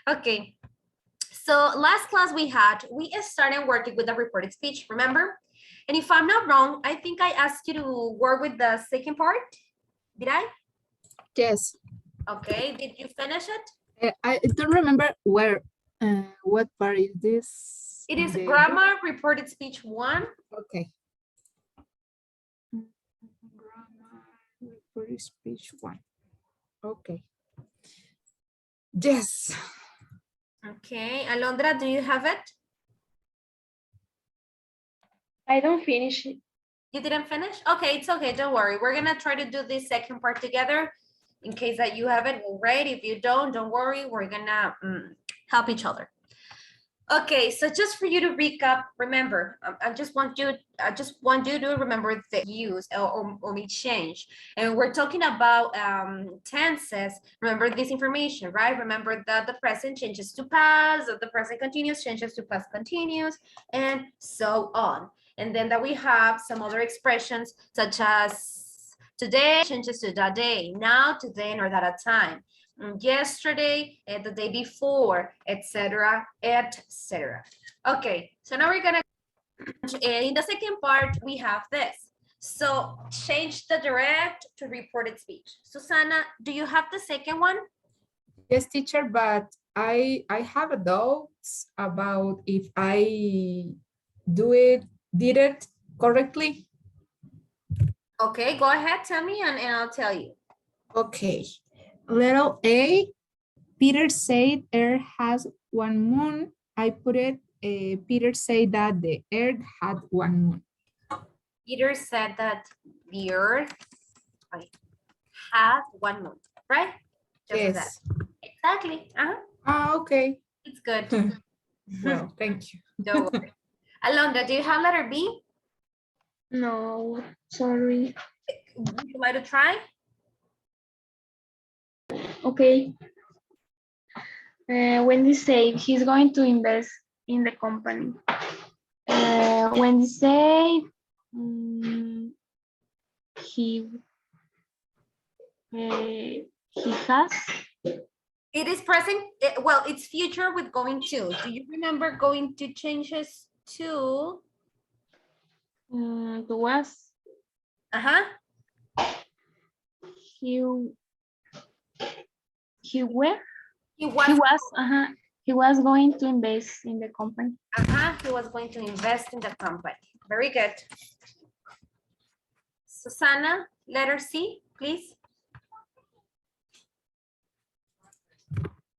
Okay. So last class we started working with the reported speech, remember? And if I'm not wrong, I think I asked you to work with the second part. Did I? Yes. Okay, did you finish it? I don't remember what part is this? It is grammar reported speech 1. Okay. Grammar reported speech 1. Okay. Yes. Okay, Alondra, do you have it? I don't finish it. You didn't finish? Okay, it's okay, don't worry. We're gonna try to do this second part together in case that you have it, we'll write. If you don't worry, we're gonna help each other. Okay, so just for you to recap, remember, I just want you to remember the use or we change. And we're talking about tenses. Remember this information, right? Remember that the present changes to past, that the present continuous changes to past continuous, and so on. And then that we have some other expressions such as today changes to that day, now, today, or that a time. Yesterday, the day before, etc., etc. Okay, so now we're gonna, in the second part, we have this. So change the direct to reported speech. Susana, do you have the second one? Yes, teacher, but I have a doubts about if I did it correctly. Okay, go ahead, tell me, and I'll tell you. Okay. Little A, Peter said Earth has one moon. I put it, Peter said that the Earth had one moon. Peter said that the Earth had one moon, right? Just Yes. that. Exactly. Okay. It's good. Well, thank you. Don't worry. Alondra, do you have letter B? No, sorry. Would you like to try? Okay. Wendy said he's going to invest in the company. Wendy said he has. It is present. Well, it's future with going to. Do you remember going to changes to? The was. He where? He was. He was going to invest in the company. He was going to invest in the company. Very good. Susana, letter C, please.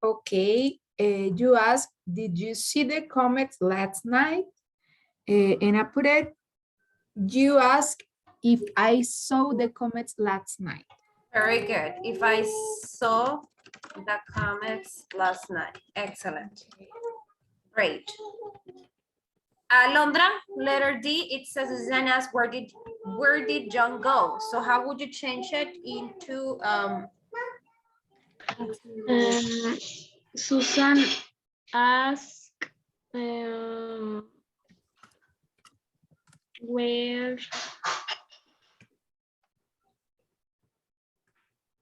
Okay. You asked, did you see the comet last night? And I put it, you asked if I saw the comets last night. Very good. If I saw the comets last night. Excellent. Great. Alondra, letter D, it says Susanna asked, where did John go? So how would you change it into Susan asked where.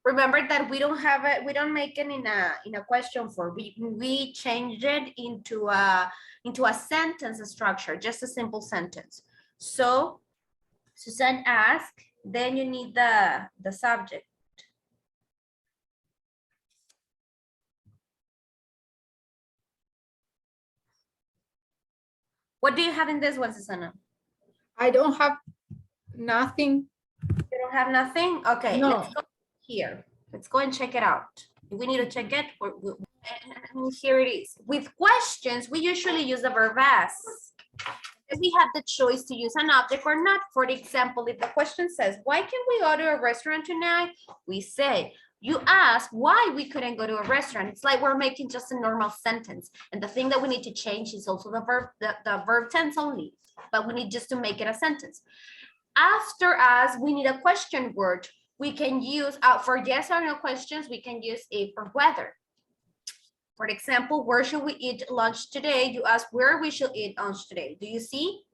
Remember that we don't have it, we don't make it in a question form. We changed it into a sentence structure, just a simple sentence. So Suzanne asked, then you need the subject. What do you have in this one, Susanna? I don't have nothing. You don't have nothing? Okay, no. Let's go here. Let's go and check it out. We need to check it. And here it is. With questions, we usually use the verb ask. If we have the choice to use an object or not. For example, if the question says, why can't we go to a restaurant tonight? We say, you ask why we couldn't go to a restaurant. It's like we're making just a normal sentence. And the thing that we need to change is also the verb tense only, but we need just to make it a sentence. After us, we need a question word. We can use, for yes or no questions, we can use if or whether. For example, where should we eat lunch today? You ask where we should eat lunch today. Do you see?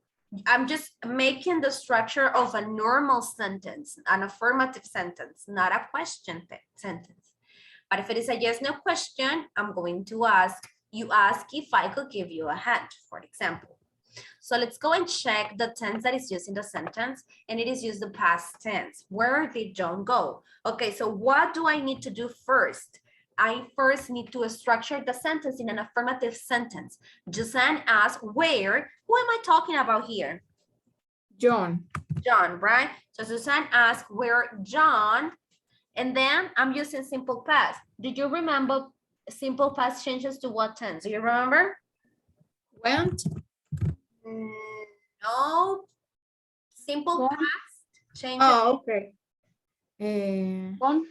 I'm just making the structure of a normal sentence, an affirmative sentence, not a question sentence. But if it is a yes, no question, I'm going to ask, you ask if I could give you a hand, for example. So let's go and check the tense that is used in the sentence, and it is used the past tense. Where did John go? Okay, so what do I need to do first? I first need to structure the sentence in an affirmative sentence. Josanne asked, where? Who am I talking about here? John. John, right? So Suzanne asked where John, and then I'm using simple past. Do you remember simple past changes to what tense? Do you remember? Went. No. Simple Gone. past changes. Oh, okay. Gone.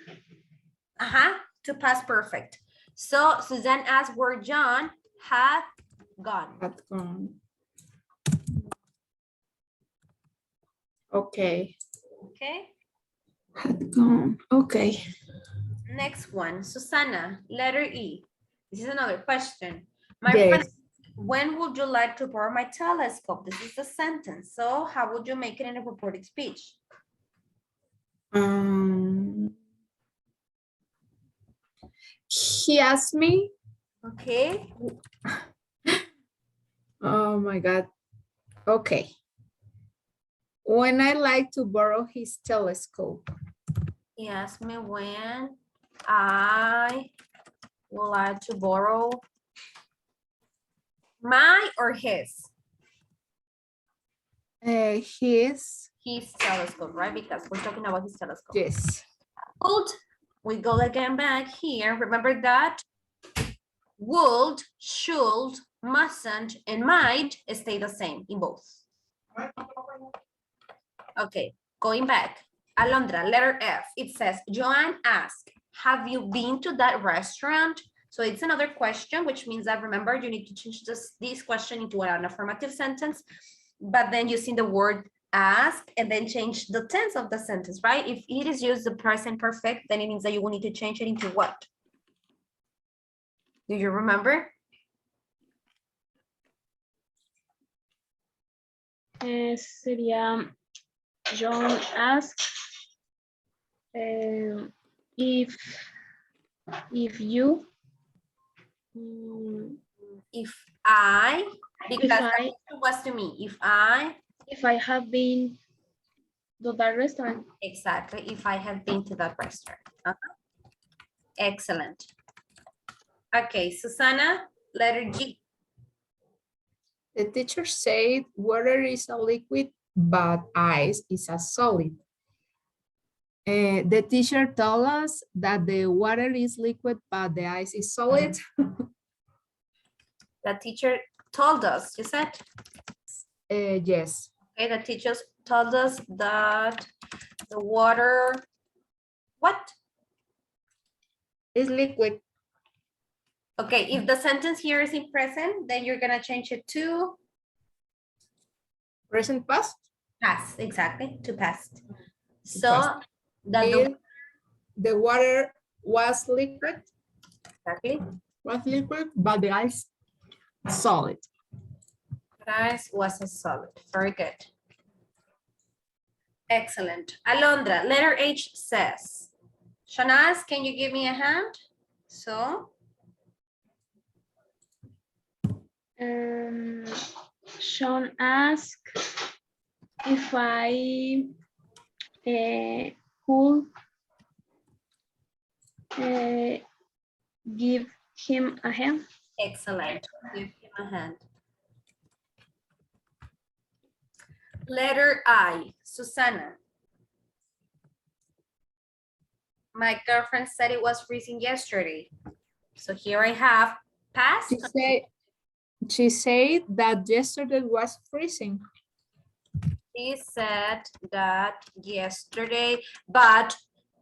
To past perfect. So Suzanne asked where John had gone. Had gone. Okay. Okay. Had gone. Okay. Next one, Susanna, letter E. This is another question. My Yes. friend, when would you like to borrow my telescope? This is a sentence. So how would you make it in a reported speech? He asked me. Okay. Oh my God. Okay. When I like to borrow his telescope. He asked me when I would like to borrow my or his? His. His telescope, right? Because we're talking about his telescope. Yes. Would, we go again back here. Remember that would, should, mustn't, and might stay the same in both. Okay, going back. Alondra, letter F. It says, Joanne asked, have you been to that restaurant? So it's another question, which means that remember, you need to change this question into an affirmative sentence, but then using the word ask and then change the tense of the sentence, right? If it is used the present perfect, then it means that you will need to change it into what? Do you remember? Sería John asked if you If I, because If that I- question was to me. If I have been to that restaurant. exactly, if I have been to that restaurant. Excellent. Okay, Susanna, letter G. The teacher said water is a liquid, but ice is a solid. The teacher told us that the water is liquid, but the ice is solid. The teacher told us, you said? Yes. Okay, the teachers told us that the water, what? It's liquid. Okay, if the sentence here is in present, then you're gonna change it to Present past. past, exactly, to past. So Past. that The water was liquid, exactly, but the ice solid. price was a solid. Very good. Excellent. Alondra, letter H says, Shanaz, can you give me a hand? So, Sean asked if I could give him a hand. excellent. Give him a hand. Letter I, Susanna. My girlfriend said it was freezing yesterday. So here I have past. She said that yesterday was freezing. She said that yesterday, but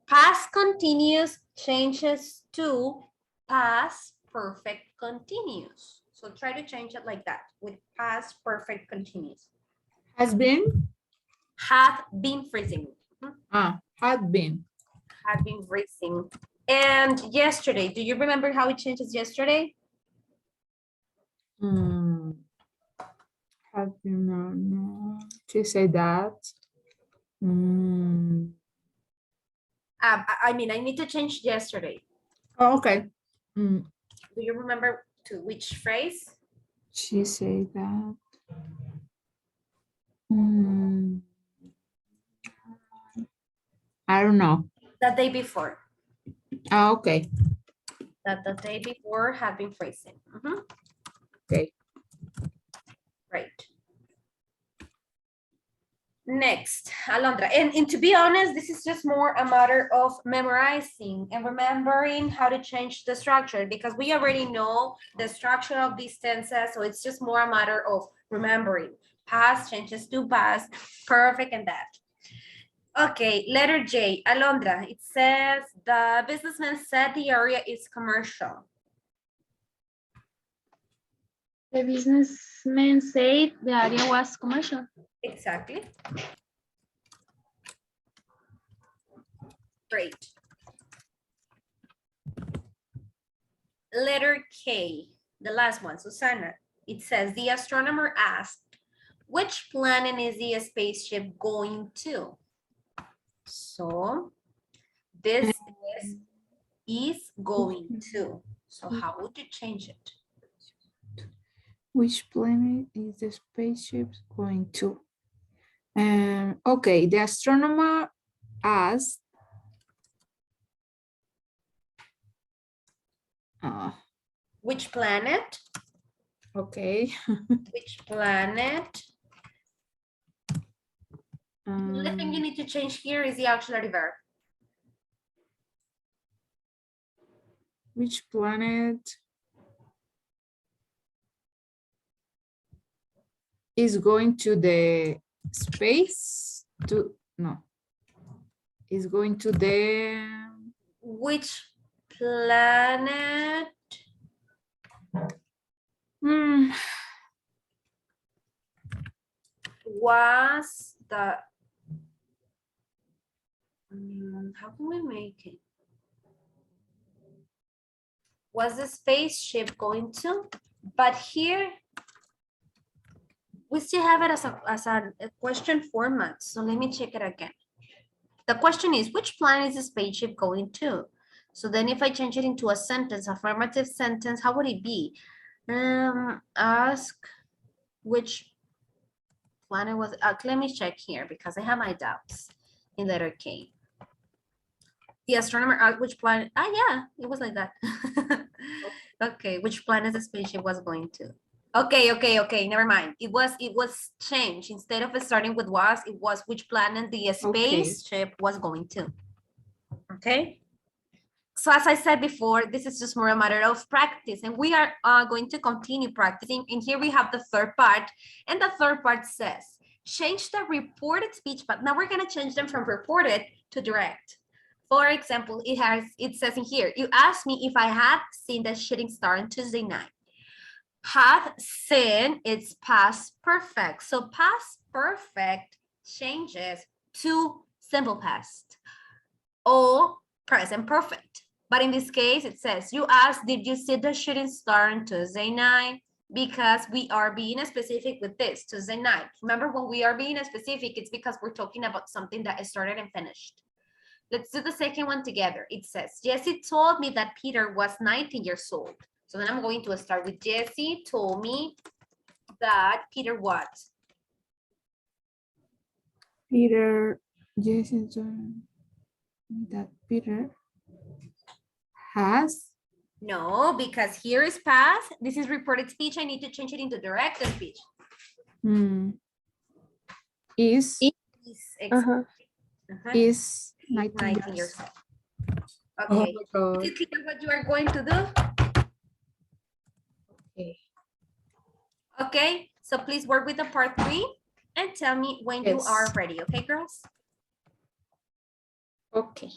past continuous changes to past perfect continuous. So try to change it like that with past perfect continuous. Has been? Had been freezing. Had been. Had been freezing. And yesterday, do you remember how it changes yesterday? Had been, no. She said that. I mean, I need to change yesterday. Oh, okay. Mm, Do you remember to which phrase? she said that. Mm, I don't know. The day before. Ah, okay. That the day before have been phrasing. Mhm. Okay. Right. Next, Alondra. And to be honest, this is just more a matter of memorizing and remembering how to change the structure because we already know the structure of these tenses. So it's just more a matter of remembering. Past changes to past, perfect and that. Okay, letter J, Alondra. It says the businessman said the area is commercial. The businessman said the area was commercial. Exactly. Great. Letter K, the last one, Susanna. It says the astronomer asked, which planet is the spaceship going to? So this is going to. So how would you change it? Which planet is the spaceship going to? Okay, the astronomer asked. Which planet? Okay. Which planet? The only thing you Um, need to change here is the auxiliary verb. which planet is going to the space to no is going to the Which planet hmm, was the how can we make it? Was the spaceship going to? But here we still have it as a question format. So let me check it again. The question is, which planet is the spaceship going to? So then if I change it into a sentence, affirmative sentence, how would it be? Ask which planet was, let me check here because I have my doubts in letter K. The astronomer asked which planet, yeah, it was like that. Okay, which planet the spaceship was going to? Okay, never mind. It was changed. Instead of starting with was, it was which planet the spaceship was going to. Okay. So as I said before, this is just more a matter of practice, and we are going to continue practicing. And here we have the third part, and the third part says, change the reported speech, but now we're going to change them from reported to direct. For example, it says in here, you asked me if I had seen the shooting star on Tuesday night. Had seen, it's past perfect. So past perfect changes to simple past or present perfect. But in this case, it says, you asked, did you see the shooting star on Tuesday night? Because we are being specific with this, Tuesday night. Remember, when we are being specific, it's because we're talking about something that started and finished. Let's do the second one together. It says, Jesse told me that Peter was 19 years old. So then I'm going to start with Jesse told me that Peter what? Peter, yes, that Peter has. No, because here is past. This is reported speech. I need to change it into directed speech. Is is 19 years old. Oh Okay. my God. Is it clear what you are going to do? Okay. Okay. So please work with the part 3 and tell me when you are Yes. ready. Okay, girls? Okay.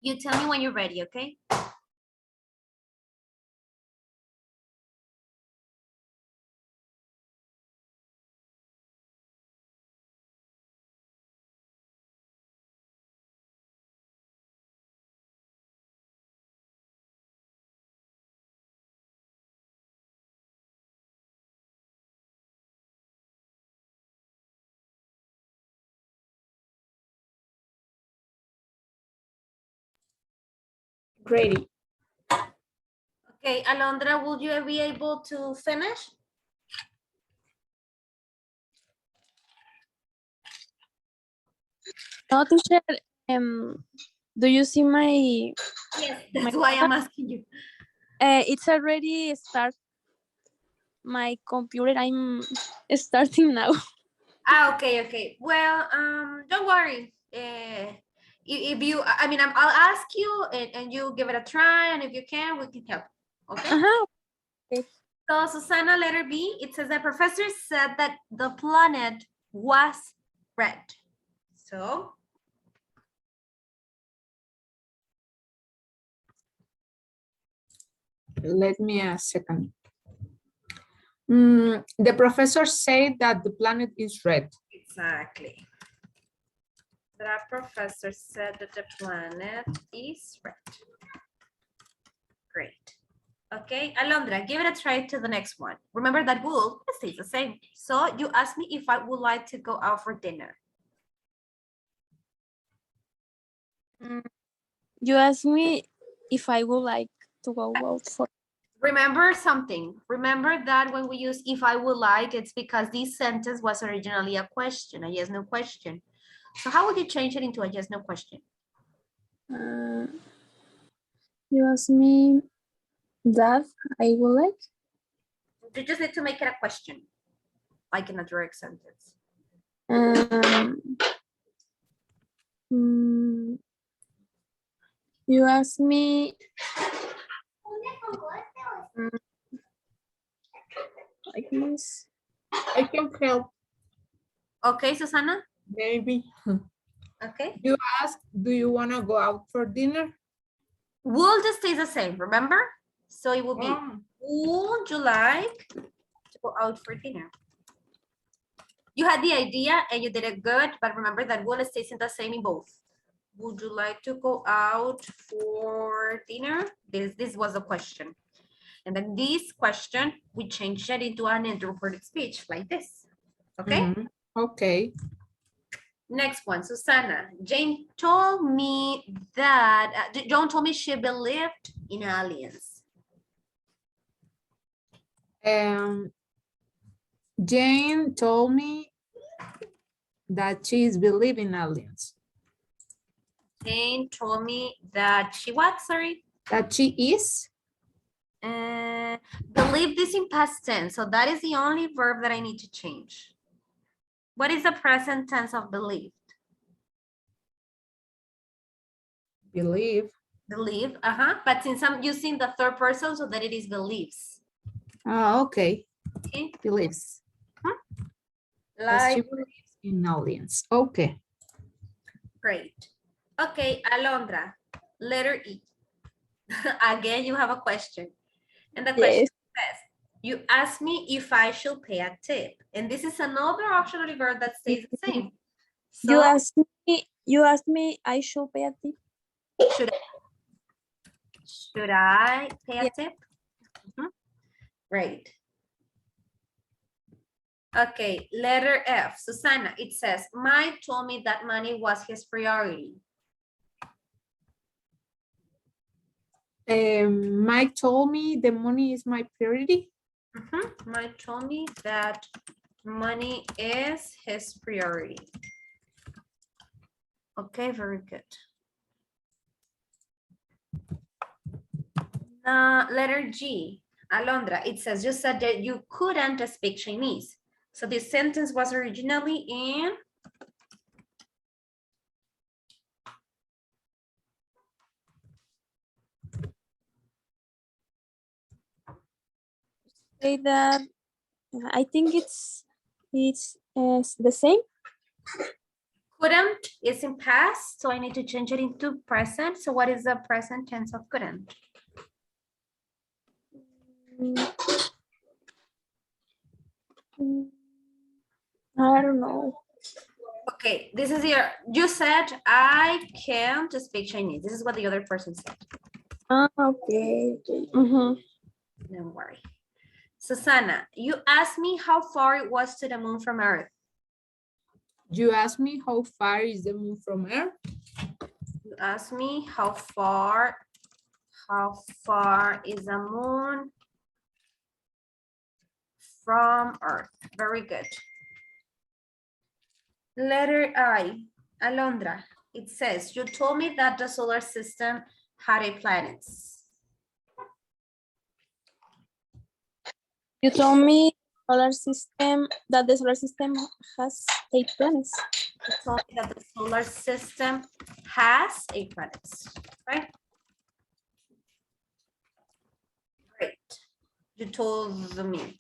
You tell me when you're ready, okay? Ready. Okay, Alondra, will you be able to finish? No, teacher, do you see my, Yes, that's why I'm asking you. it's already start my computer. I'm starting now. Ah, okay, okay. Well, don't worry. If you, I mean, I'll ask you and you give it a try, and if you can, we can help. Okay. Uh-huh. So, Susana, letter B, it says the professor said that the planet was red. So, Let me a second. The professor said that the planet is red. exactly. The professor said that the planet is red. Great. Okay, Alondra, give it a try to the next one. Remember that wool stays the same. So you asked me if I would like to go out for dinner. You asked me if I would like to go out for. Remember something. Remember that when we use if I would like, it's because this sentence was originally a question, a yes, no question. So how would you change it into a yes, no question? You asked me that I would like. You just need to make it a question, like in a direct sentence. You asked me. Like this. I can help, Okay, Susana? maybe. Okay. You ask, do you want to go out for dinner? Would just stays the same, remember? So it will be, Oh. would you like to go out for dinner? You had the idea and you did it good, but remember that would stays in the same in both. Would you like to go out for dinner? This was a question. And then this question, we changed it into an interpreted speech like this. Okay? Mhm. Okay. Next one, Susana. Jane told me that, Joan told me she believed in aliens. Jane told me that she's believing aliens. Jane told me that she what, sorry? That she is? Believed is in past tense, so that is the only verb that I need to change. What is the present tense of believed? Believe. Believe, but since I'm using the third person, so that it is believes. Oh, okay. Okay. Believes. That she Like, believes in aliens. Okay. great. Okay, Alondra, letter E. Again, you have a question. And the question Yes. says, you asked me if I should pay a tip. And this is another auxiliary verb that stays the same. You So, asked me I should pay a tip. should I pay a Yeah. tip? Great. Okay, letter F. Susana, it says, Mike told me that money was his priority. Mike told me the money is my priority. Mike told me that money is his priority. Okay, very good. Letter G, Alondra, it says, you said that you couldn't speak Chinese. So this sentence was originally in? Say that I think it's the same. Couldn't is in past, so I need to change it into present. So what is the present tense of couldn't? I don't know. Okay, this is your, you said, I can't speak Chinese. This is what the other person said. Ah, okay. Don't worry. Susanna, you asked me how far it was to the moon from Earth. You asked me how far is the moon from Earth? You asked me how far is the moon from Earth? Very good. Letter I, Alondra, it says, you told me that the solar system had 8 planets. You told me that the solar system has 8 planets. You told me that the solar system has 8 planets, right? Great. You told me.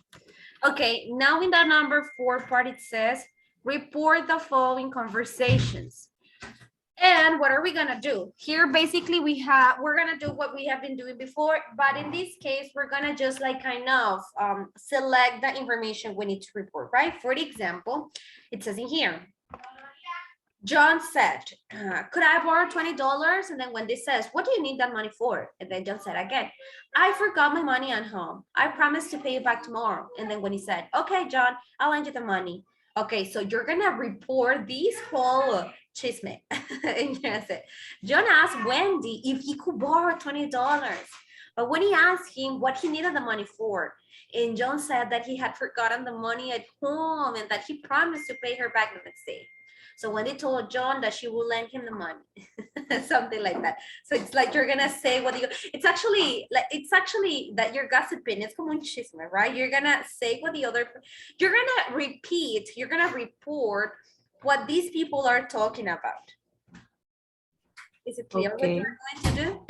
Okay, now in the number 4 part, it says, report the following conversations. And what are we gonna do? Here, basically, we're gonna do what we have been doing before, but in this case, we're gonna just like kind of select the information we need to report, right? For example, it says in here, John said, could I borrow $20? And then when this says, what do you need that money for? And then John said again, I forgot my money at home. I promised to pay you back tomorrow. And then when he said, okay, John, I'll lend you the money. Okay, so you're gonna report this whole chisme. And yes, John asked Wendy if he could borrow $20. But when he asked him what he needed the money for, and John said that he had forgotten the money at home and that he promised to pay her back the next day. So when they told John that she will lend him the money, something like that. So it's like you're gonna say what you. It's actually that you're gossiping. It's como un chisme, right? You're gonna say what the other. You're gonna repeat. You're gonna report what these people are talking about. Is it clear what you're going to do?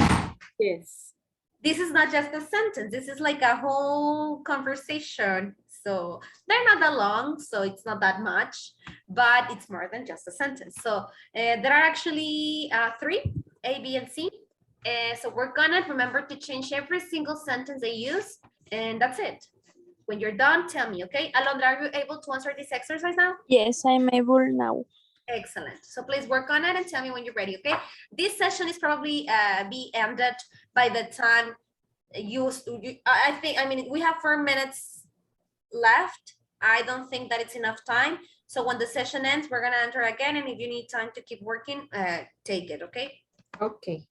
Yes. This is not just a sentence. This is like a whole conversation. So they're not that long, so it's not that much, but it's more than just a sentence. So there are actually 3, A, B, and C. So we're gonna remember to change every single sentence they use, and that's it. When you're done, tell me, okay? Alondra, are you able to answer this exercise now? Yes, I'm able now. Excellent. So please work on it and tell me when you're ready, okay? This session is probably be ended by the time I mean, we have 4 minutes left. I don't think that it's enough time. So when the session ends, we're gonna enter again. And if you need time to keep working, take it, okay? Okay.